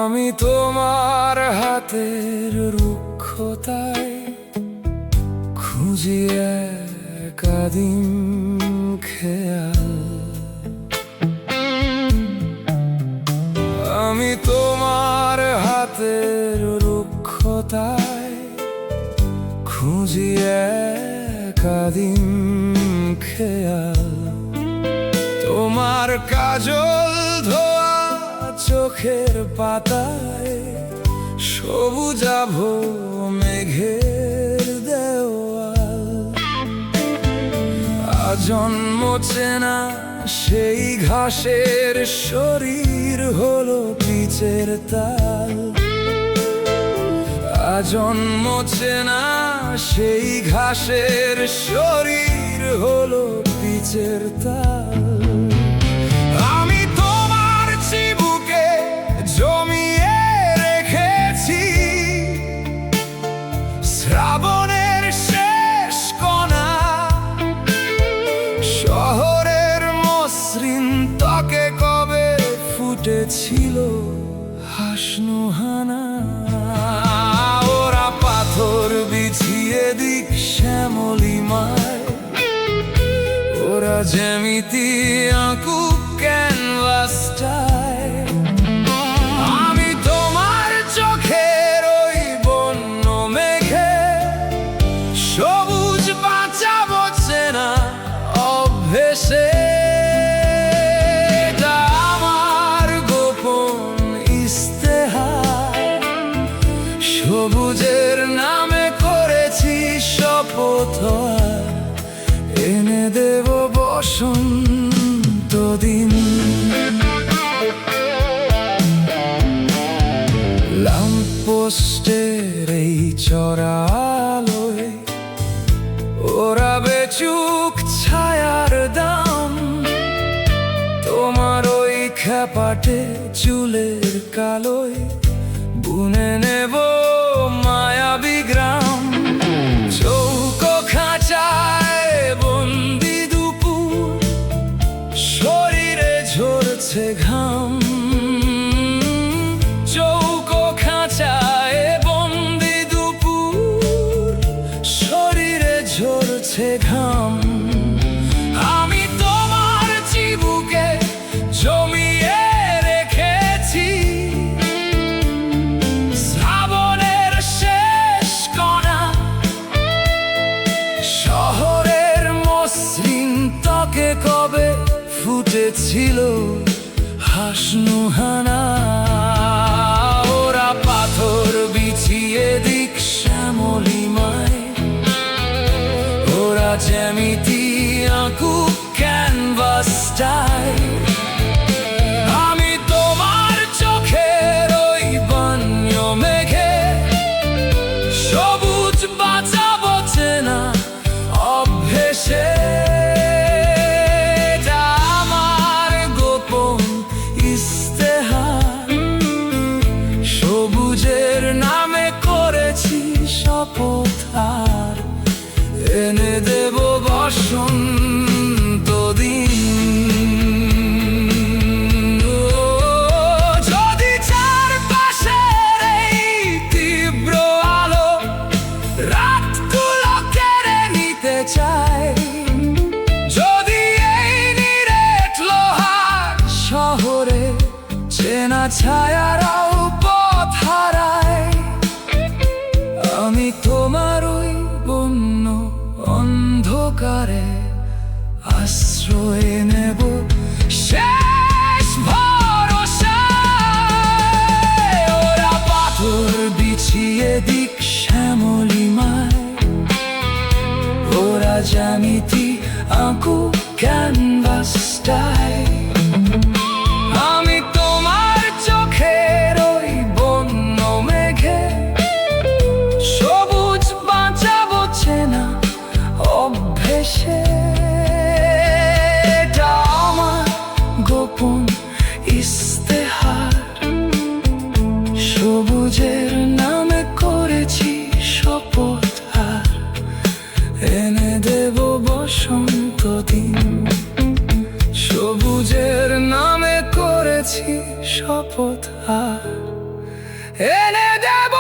আমি তোমার হাতের রুক্ষতায় খুঁজি একাদিন খেয়াল। আমি তোমার হাতের রুক্ষতায় খুঁজি একাদিন খেয়াল। তোমার কাজল ধোয়া চোখের পাতায় সবুজাভ মেঘের দেওয়াল। আজন্ম চেনা সেই ঘাসের শরীর হলো পিচের তাল। আজন্ম চেনা সেই ঘাসের শরীর হলো পিচের তাল। আমি তোমার চিবুকে জমিয়ে রেখেছি শ্রাবণের শেষ কণা। শহরের মসৃণ ত্বকে কবে ফুটেছিল হাসনুহানা। ওরা পাথর বিছিয়ে দিক শ্যামলিমায়, ওরা জ্যামিতি আঁকুক ক্যানভাসটায়। আমি তোমার চোখের ওই বন্য মেঘে সবুজ বাঁচাবো চেনা অভ্যেসে। এটা আমার গোপন ইস্তেহার, সবুজের নামে করেছি শপথ। এনে দেব বসন্ত দিন। ল্যাম্পপোস্টের এই চড়া আলোয় ওরা বেচুক ছায়ার দাম। তোমার ওই খ্যাপাটে চুলের কালোয় বুনে নেব মায়াবী গ্রাম। চৌকো খাঁচায় বন্দি দুপুর, শরীরে ঝরছে ঘাম। চৌকো খাঁচায় বন্দি দুপুর, শরীরে ঝরছে ঘাম। আমি তোমার চিবুকে জমিয়ে রেখেছি শ্রাবণের শেষ কণা। শহরের মসৃণ ত্বকে কবে ফুটেছিল হাসনুহানা। ওরা পাথর বিছিয়ে দিক শ্যামলিমায়, ওরা জ্যামিতি আঁকুক ক্যানভাসটায়। আমি তোমার চোখের ওই বন্য মেঘে সবুজ বাঁচাবো চেনা অভ্যেসে। এটা আমার গোপন ইস্তেহার, সবুজের নামে করেছি শপথ। আর এনে দেব বসন্ত দিন। যদি চারপাশের এই তীব্র আলো রাতগুলো কেড়ে নিতে চায়, যদি এই নিরেট লোহার শহরে চেনা ছায়ারাও পথ হারায়, আমি তোমার ওই বন্য অন্ধকারে আশ্রয় নেব শেষ ভরসায়। ওরা পাথর বিছিয়ে দিক শ্যামলিমায়, ওরা জ্যামিতি আঁকুক ক্যানভাসটায়। করেছি শপথ আর এনে দেব